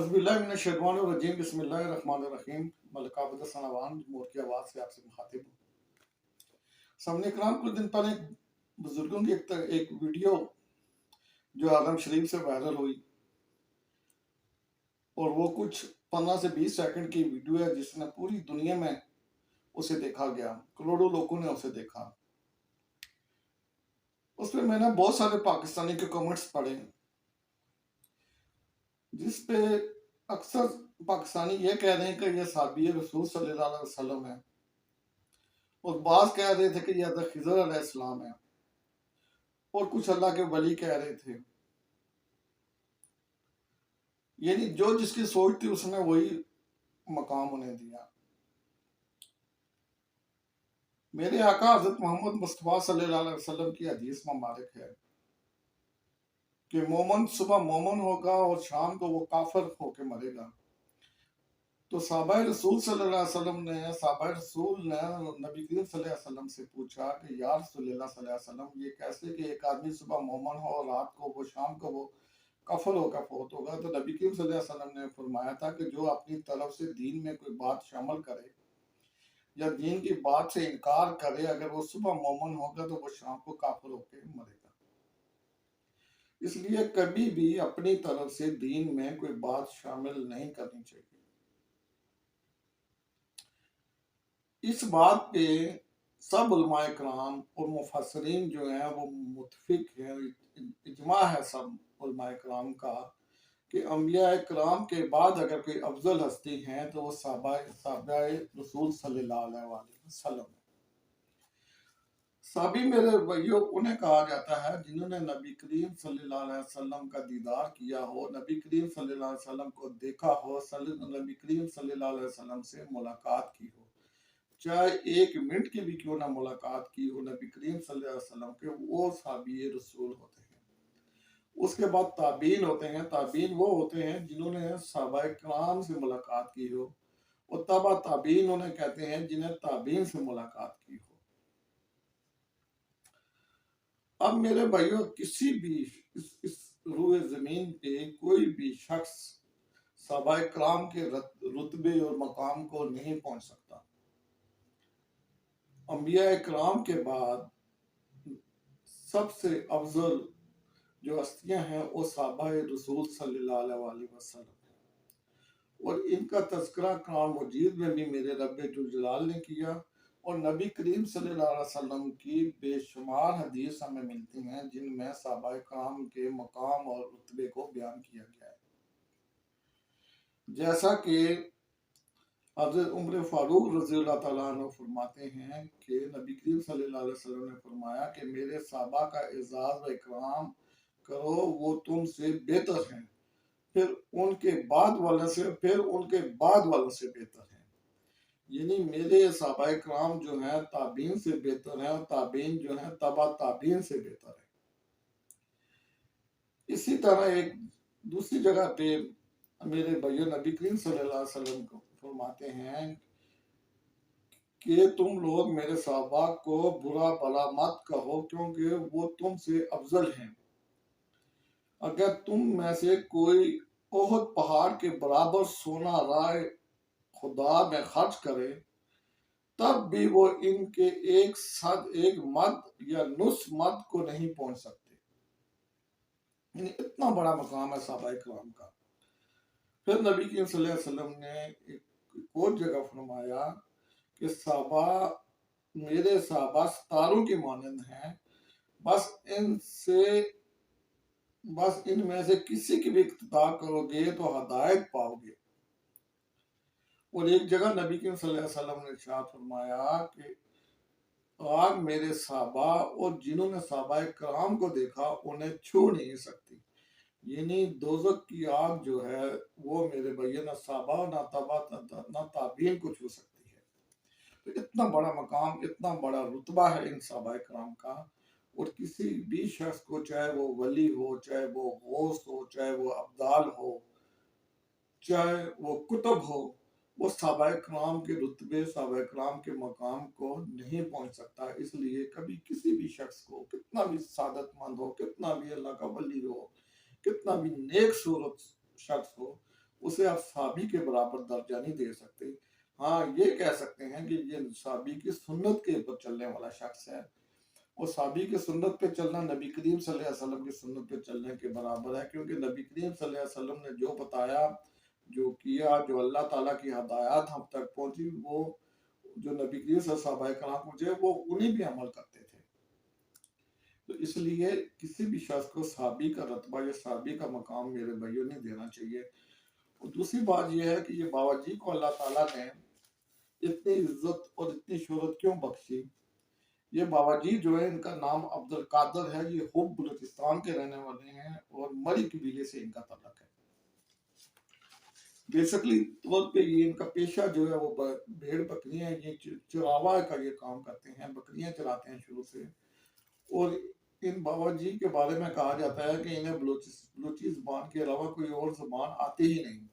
اعوذ باللہ من الشیطان الرجیم بسم اللہ الرحمن الرحیم ملک عبد السنوان جمہور کی آواز سے آپ سے مخاطب ہوں۔ سامنے کرام کچھ دن پہلے بزرگوں کی ایک ویڈیو جو اعظم شریف سے وائرل ہوئی اور وہ کچھ 15 سے 20 سیکنڈ کی ویڈیو ہے جس نے پوری دنیا میں اسے دیکھا گیا، کروڑوں لوگوں نے اسے دیکھا۔ اس پہ میں نے بہت سارے پاکستانی کے کمنٹس پڑھے جس پہ اکثر پاکستانی یہ کہہ رہے ہیں کہ یہ صحابی رسول صلی اللہ علیہ وسلم ہے، اور بعض کہہ رہے تھے کہ یہ حضرت خضر علیہ السلام ہے، اور کچھ اللہ کے ولی کہہ رہے تھے۔ یعنی جو جس کی سوچ تھی اس نے وہی مقام انہیں دیا۔ میرے آقا حضرت محمد مصطفیٰ صلی اللہ علیہ وسلم کی حدیث مبارک ہے کہ مومن صبح مومن ہوگا اور شام کو وہ کافر ہو کے مرے گا۔ تو صحابہ رسول صلی اللہ علیہ وسلم نے نبی کریم صلی اللہ علیہ وسلم سے پوچھا کہ یا رسول اللہ صلی اللہ علیہ وسلم، یہ کیسے کہ ایک آدمی صبح مومن ہو اور رات کو وہ شام کو وہ کافر ہو کر فوت ہوگا؟ تو نبی کریم صلی اللہ علیہ وسلم نے فرمایا تھا کہ جو اپنی طرف سے دین میں کوئی بات شامل کرے یا دین کی بات سے انکار کرے، اگر وہ صبح مومن ہوگا تو وہ شام کو کافر ہو کے مرے گا۔ اس لیے کبھی بھی اپنی طرف سے دین میں کوئی بات شامل نہیں کرنی چاہیے۔ اس بات پہ سب علماء اکرام اور مفسرین جو ہیں وہ متفق ہیں، اجماع ہے سب علماء اکرام کا کہ انبیاء اکرام کے بعد اگر کوئی افضل ہستی ہیں تو وہ صحابہ رسول صلی اللہ علیہ وسلم ہیں۔ صحابی میرے بھائیوں انہیں کہا جاتا ہے جنہوں نے نبی کریم صلی اللہ علیہ وسلم کا دیدار کیا ہو، نبی کریم صلی اللہ علیہ وسلم کو دیکھا ہو، نبی کریم صلی اللہ علیہ وسلم سے ملاقات کی ہو، چاہے ایک منٹ کی بھی کیوں نہ ملاقات کی ہو نبی کریم صلی اللہ علیہ وسلم کے، وہ صحابی رسول ہوتے ہیں۔ اس کے بعد تابعین ہوتے ہیں۔ تابعین وہ ہوتے ہیں جنہوں نے صحابہ کرام سے ملاقات کی ہو، اور تبع تابعین انہیں کہتے ہیں جنہیں تابعین سے ملاقات کی ہو۔ اب میرے بھائیوں، کسی بھی اس روئے زمین پہ کوئی بھی شخص صحابہ کرام کے رتبے اور مقام کو نہیں پہنچ سکتا۔ انبیاء کرام کے بعد سب سے افضل جو ہستیاں ہیں وہ صحابہ رسول صلی اللہ علیہ وسلم ہیں، اور ان کا تذکرہ قرآن مجید میں بھی میرے رب جلال نے کیا، اور نبی کریم صلی اللہ علیہ وسلم کی بے شمار حدیث ہمیں ملتی ہیں جن میں صحابہ کرام کے مقام اور رتبے کو بیان کیا گیا ہے۔ جیسا کہ حضرت عمر فاروق رضی اللہ تعالیٰ عنہ فرماتے ہیں کہ نبی کریم صلی اللہ علیہ وسلم نے فرمایا کہ میرے صحابہ کا اعزاز و اکرام کرو، وہ تم سے بہتر ہیں، پھر ان کے بعد والوں سے بہتر ہیں۔ یعنی میرے صحابہ کرام جو ہیں تابعین سے بہتر ہیں، اور تابعین جو ہیں تبع تابعین سے بہتر ہیں۔ اسی طرح ایک دوسری جگہ پہ میرے بھائیوں نبی کریم صلی اللہ علیہ وسلم کو فرماتے ہیں کہ تم لوگ میرے صحابہ کو برا بھلا مت کہو کیونکہ وہ تم سے افضل ہیں۔ اگر تم میں سے کوئی احد پہاڑ کے برابر سونا راہ خدا میں خرچ کرے تب بھی وہ ان کے ایک مد یا نصف مد کو نہیں پہنچ سکتے۔ یعنی اتنا بڑا مقام ہے صحابہ کرام کا۔ پھر نبی کریم صلی اللہ علیہ وسلم نے ایک اور جگہ فرمایا کہ میرے صحابہ ستاروں کی مانند ہیں، بس ان میں سے کسی کی بھی اقتداء کرو گے تو ہدایت پاؤ گے۔ اور ایک جگہ نبی کریم صلی اللہ علیہ وسلم نے ارشاد فرمایا کہ آگ میرے صحابہ اور جنہوں نے صحابہ کرام کو دیکھا انہیں چھو نہیں سکتی۔ یعنی دوزخ کی آگ جو ہے وہ میرے بھائی نہ صحابہ نہ تابعین کو چھو سکتی ہے۔ تو اتنا بڑا مقام، اتنا بڑا رتبہ ہے ان صحابہ کرام کا، اور کسی بھی شخص کو چاہے وہ ولی ہو، چاہے وہ غوث ہو، چاہے وہ ابدال ہو، چاہے وہ کتب ہو، وہ صحابہ کرام کے رتبے، صحابہ کرام کے مقام کو نہیں پہنچ سکتا۔ اس لیے کبھی کسی بھی شخص کو کتنا بھی سعادت مند ہو، کتنا بھی اللہ کا ولی ہو، کتنا بھی نیک صورت شخص ہو، اسے آپ صحابی کے برابر درجہ نہیں دے سکتے. ہاں یہ کہہ سکتے ہیں کہ یہ صحابی کی سنت کے اوپر چلنے والا شخص ہے. اور صحابی کی سنت پہ چلنا نبی کریم صلی اللہ علیہ وسلم کی سنت پہ چلنے کے برابر ہے، کیونکہ نبی کریم صلی اللہ علیہ وسلم نے جو بتایا، جو کیا، جو اللہ تعالیٰ کی ہدایات ہم تک پہنچی، وہ جو نبی کریم صلی اللہ علیہ وسلم صحابہ کرام پہنچے وہ انہیں بھی عمل کرتے تھے. تو اس لیے کسی بھی شخص کو صحابی کا رتبہ یا صحابی کا مقام میرے بھائیوں نہیں دینا چاہیے. اور دوسری بات یہ ہے کہ یہ بابا جی کو اللہ تعالیٰ نے اتنی عزت اور اتنی شہرت کیوں بخشی؟ یہ بابا جی جو ہے ان کا نام عبد القادر ہے، یہ خوب بلوچستان کے رہنے والے ہیں اور مری قبیلے سے ان کا تعلق ہے. بیسکلی طور پہ یہ ان کا پیشہ جو ہے وہ بھیڑ بکریاں، یہ چراوا کا یہ کام کرتے ہیں، بکریاں چراتے ہیں شروع سے. اور ان بابا جی کے بارے میں کہا جاتا ہے کہ انہیں بلوچی زبان کے علاوہ کوئی اور زبان آتی ہی نہیں.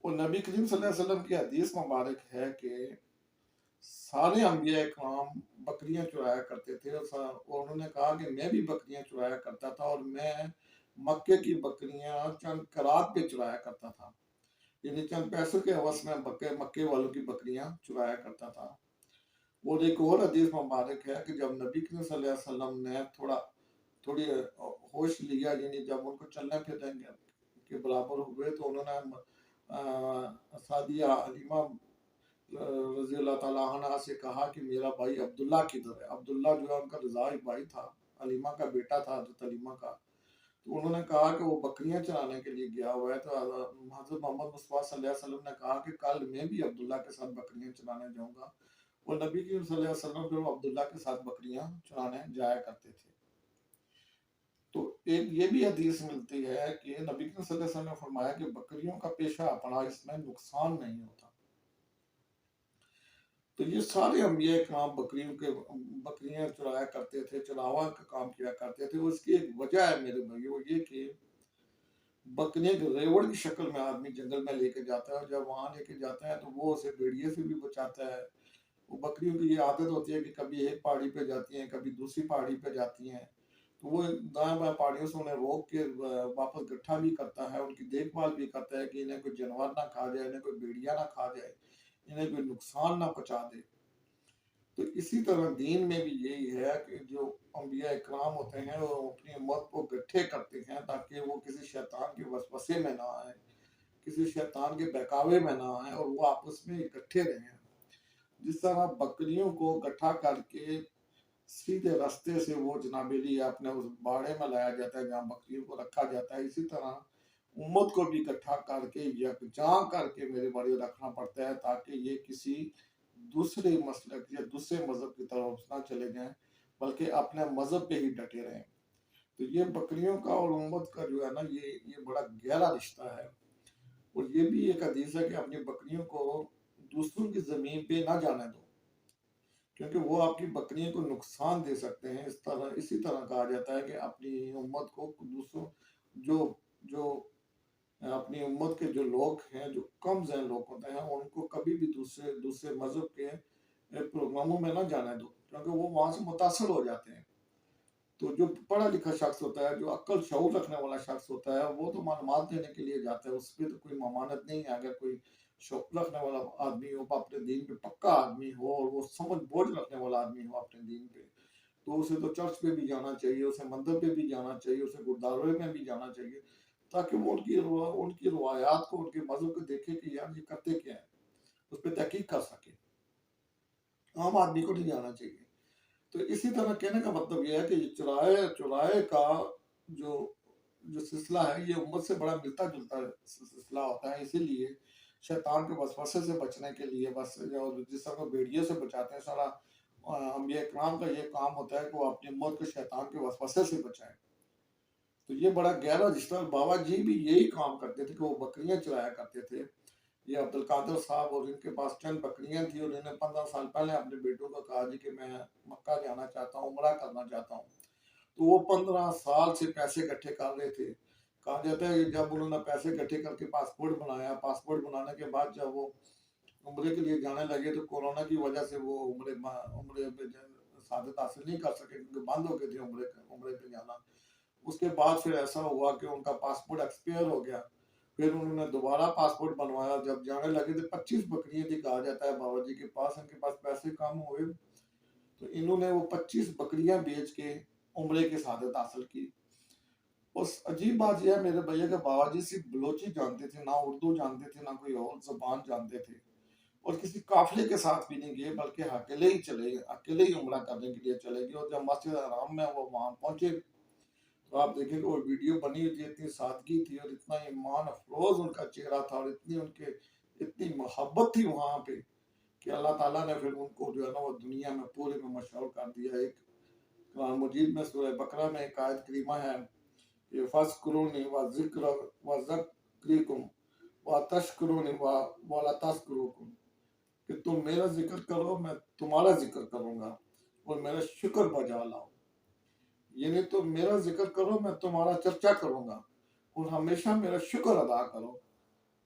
اور نبی کریم صلی اللہ علیہ وسلم کی حدیث مبارک ہے کہ سارے انبیاء اکرام بکریاں چرایا کرتے تھے، اور انہوں نے کہا کہ میں بھی بکریاں چرایا کرتا تھا، اور میں مکے کی بکریاں چند کرات پہ چرایا کرتا تھا، یعنی چند پیسوں کے عوض میں مکے والوں کی بکریاں چرایا کرتا تھا. اور ایک اور حدیث مبارک ہے کہ جب نبی کریم صلی اللہ علیہ وسلم نے تھوڑی ہوش لیا، یعنی جب ان کو چلنے پھرنے کے برابر ہوئے، تو انہوں نے سعدیہ حلیمہ رضی اللہ تعالیٰ عنہ سے کہا کہ میرا بھائی عبداللہ کدھر ہے؟ عبداللہ جو ہے ان کا رضاعی بھائی تھا، حلیمہ کا بیٹا تھا حضرت حلیمہ کا. تو انہوں نے کہا کہ وہ بکریاں چرانے کے لیے گیا ہوا ہے. تو حضرت محمد مصطفیٰ صلی اللہ علیہ وسلم نے کہا کہ کل میں بھی عبداللہ کے ساتھ بکریاں چرانے جاؤں گا. اور نبی کریم صلی اللہ علیہ وسلم پھر عبداللہ کے ساتھ بکریاں چرانے جایا کرتے تھے. تو ایک یہ بھی حدیث ملتی ہے کہ نبی کریم صلی اللہ علیہ وسلم نے فرمایا کہ بکریوں کا پیشہ اپنا، اس میں نقصان نہیں ہوتا. تو یہ سارے انبیاء اکرام بکریاں چرایا کرتے تھے، چراوا کا کام کیا کرتے تھے. اس کی ایک وجہ ہے میرے بھائیو، یہ کہ بکریاں جو ریوڑ کی شکل میں آدمی جنگل میں لے کے جاتا ہے، اور جب وہاں لے کے جاتا ہے تو وہ اسے بھیڑیے سے بھی بچاتا ہے. وہ بکریوں کی یہ عادت ہوتی ہے کہ کبھی ایک پہاڑی پہ جاتی ہیں، کبھی دوسری پہاڑی پہ جاتی ہیں، تو وہ دائیں بائیں پہاڑیوں سے انہیں روک کے واپس گٹھا بھی کرتا ہے، ان کی دیکھ بھال بھی کرتا ہے کہ انہیں کوئی جانور نہ کھا جائے، انہیں کوئی بھیڑیا نہ کھا جائے، انہیں کوئی نقصان نہ پہنچا دے. تو اسی طرح دین میں بھی یہی ہے کہ جو انبیاء اکرام ہوتے ہیں وہ اپنی امت کو گٹھے کرتے ہیں تاکہ وہ کسی شیطان کے وسوسے میں نہ آئے، کسی شیطان کے بہکاوے میں نہ آئے، اور وہ آپس میں اکٹھے رہیں. جس طرح بکریوں کو اکٹھا کر کے سیدھے راستے سے وہ جناب علی اپنے اس باڑے میں لایا جاتا ہے جہاں بکریوں کو رکھا جاتا ہے، اسی طرح امت کو بھی اکٹھا کر کے یکجا کر کے میرے بڑے رکھنا پڑتا ہے تاکہ یہ کسی دوسرے مسلک یا دوسرے مذہب کی طرف نہ چلے جائیں، بلکہ اپنے مذہب پہ ہی ڈٹے رہیں. تو یہ بکریوں کا اور امت کا جو ہے نا یہ بڑا گہرا رشتہ ہے. اور یہ بھی ایک حدیث ہے کہ اپنی بکریوں کو دوسروں کی زمین پہ نہ جانے دو، کیونکہ وہ آپ کی بکریوں کو نقصان دے سکتے ہیں. اسی طرح کہا جاتا ہے کہ اپنی امت کو دوسروں جو اپنی امت کے جو لوگ ہیں، جو کم ذہن لوگ ہوتے ہیں، ان کو کبھی بھی دوسرے مذہب کے پروگراموں میں نہ جانے دو، کیونکہ وہ وہاں سے متاثر ہو جاتے ہیں. تو جو پڑھا لکھا شخص ہوتا ہے، جو عقل شعور رکھنے والا شخص ہوتا ہے، وہ تو معلومات دینے کے لیے جاتا ہے، اس پہ تو کوئی ممانت نہیں ہے. اگر کوئی شعور رکھنے والا آدمی ہو، اپنے دین پہ پکا آدمی ہو، اور وہ سمجھ بوجھ رکھنے والا آدمی ہو اپنے دین پہ، تو اسے تو چرچ پہ بھی جانا چاہیے، اسے مندر پہ بھی جانا چاہیے، اسے گردوارے میں بھی جانا چاہیے، تاکہ وہ ان کی روایات کو، ان کے مذہب کو دیکھے کہ یار یہ کرتے کیا ہے، اس پہ تحقیق کر سکے. عام آدمی کو نہیں جانا چاہیے. تو اسی طرح کہنے کا مطلب یہ ہے کہ چرائے کا جو سلسلہ ہے، یہ امت سے بڑا ملتا جلتا سلسلہ ہوتا ہے. اسی لیے شیطان کے وسوسے سے بچنے کے لیے بس جس طرح بھیڑیے سے بچاتے ہیں، سارا انبیاء کرام کا یہ کام ہوتا ہے کہ وہ اپنی امت کو شیطان کے وسوسے سے بچائیں. تو یہ بڑا گہرا رشتہ. بابا جی بھی یہی کام کرتے تھے کہ وہ بکریاں چرایا کرتے تھے. یہ عبد القادر صاحب، اور ان کے پاس چند بکریاں تھیں، اور انہوں نے 15 سال پہلے اپنے بیٹوں کو کہا جی کہ میں مکہ جانا چاہتا ہوں، عمرہ کرنا چاہتا ہوں. تو وہ 15 سال سے پیسے اکٹھے کر رہے تھے. کہا جاتا ہے کہ جب انہوں نے پیسے اکٹھے کر کے پاسپورٹ بنانے کے بعد جب وہ عمرے کے لیے جانے لگے تو کورونا کی وجہ سے وہ عمرے پہ سعادت حاصل نہیں کر سکے، کیونکہ بند ہو گئے تھے عمرے پہ جانا. اس کے بعد پھر ایسا ہوا کہ ان کا پاسپورٹ ایکسپائر ہو گیا. پھر انہوں نے دوبارہ پاسپورٹ بنوایا، جب جانے لگے تھے 25 بکریاں تھی، کہا جاتا ہے بابا جی کے پاس، ان کے پاس پیسے کم ہوئے تو انہوں نے وہ 25 بکریاں بیچ کے عمرے کی سعادت حاصل کی۔ اس عجیب بات یہ ہے میرے بھیا کہ بابا جی صرف بلوچی جانتے تھے، نہ اردو جانتے تھے، نہ کوئی اور زبان جانتے تھے، اور کسی قافلے کے ساتھ بھی نہیں گئے، بلکہ اکیلے ہی چلے گئے، اکیلے ہی عمرہ کرنے کے لیے چلے گئے۔ اور جب مسجد حرام میں وہ وہاں پہنچے تو آپ دیکھیں کہ وہ ویڈیو بنی ہوئی تھی، اتنی سادگی تھی اور اتنا ایمان افروز ان کا چہرہ تھا، اور اتنی محبت تھی وہاں پہ کہ اللہ تعالیٰ نے پھر ان کو جو ہے نا وہ دنیا میں پورے میں مشہور کر دیا۔ ایک قرآن مجید میں سورہ بقرہ میں ایک آیت کریمہ ہے کہ فَاذْكُرُونِي وَذِكْرِكُمْ وَتَشْكُرُونِي وَلَا تَشْكُرُونِ، کہ تم میرا ذکر کرو میں تمہارا ذکر کروں گا، اور میرا شکر بجا لاؤ۔ یعنی تم میرا ذکر کرو میں تمہارا چرچا کروں گا، اور ہمیشہ میرا شکر ادا کرو۔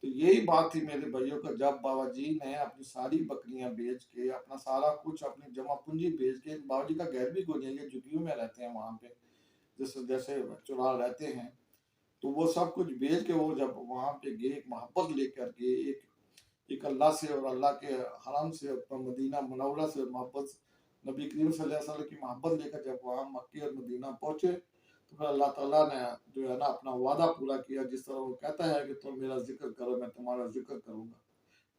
تو یہی بات تھی میرے بھائیوں کا، جب بابا جی نے اپنی ساری بکریاں بیچ کے، اپنا سارا کچھ، اپنی جمع پونجی بیچ کے، بابا جی کا گھر بھی کوئی نہیں ہے، جھگیوں میں رہتے ہیں وہاں پہ جیسے چرا رہتے ہیں، تو وہ سب کچھ بیچ کے وہ جب وہاں پہ گئے، ایک محبت لے کر کے، ایک اللہ سے اور اللہ کے حرم سے، مدینہ منورہ سے محبت، نبی کریم صلی اللہ علیہ وسلم کی محبت لے کر جب وہاں مکے اور مدینہ پہنچے تو پھر اللہ تعالیٰ نے جو ہے نا اپنا وعدہ پورا کیا، جس طرح وہ کہتا ہے کہ تم میرا ذکر کرو میں تمہارا ذکر کروں گا،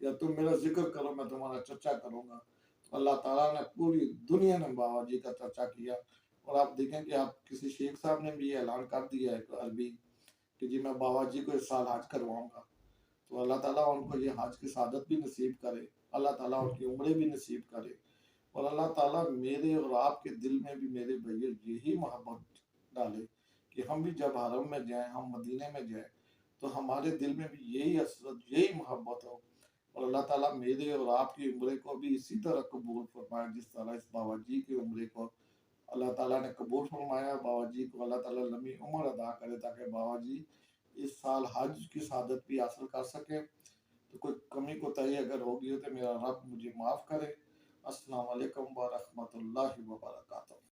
یا تم میرا ذکر کرو میں تمہارا چرچا کروں گا۔ تو اللہ تعالیٰ نے پوری دنیا میں بابا جی کا چرچا کیا۔ اور آپ دیکھیں کہ آپ کسی شیخ صاحب نے بھی یہ اعلان کر دیا ہے عربی کہ جی میں بابا جی کو اس سال حج کرواؤں گا، تو اللہ تعالیٰ ان کو یہ حج کی سعادت بھی نصیب کرے، اللہ تعالیٰ ان کی عمریں بھی نصیب کرے، اور اللہ تعالیٰ میرے اور آپ کے دل میں بھی میرے بھائی یہی محبت ڈالے کہ ہم بھی جب حرم میں جائیں، ہم مدینے میں جائیں، تو ہمارے دل میں بھی یہی حسرت، یہی محبت ہو، اور اللہ تعالیٰ میرے اور آپ کی عمرے کو بھی اسی طرح قبول فرمائے جس طرح اس بابا جی کی عمرے کو اللہ تعالیٰ نے قبول فرمایا۔ بابا جی کو اللہ تعالیٰ لمبی عمر عطا کرے تاکہ بابا جی اس سال حج کی سعادت بھی حاصل کر سکیں۔ تو کوئی کمی کوتاہی اگر ہوگی ہو تو میرا رب مجھے معاف کرے۔ السلام علیکم ورحمۃ اللہ وبرکاتہ۔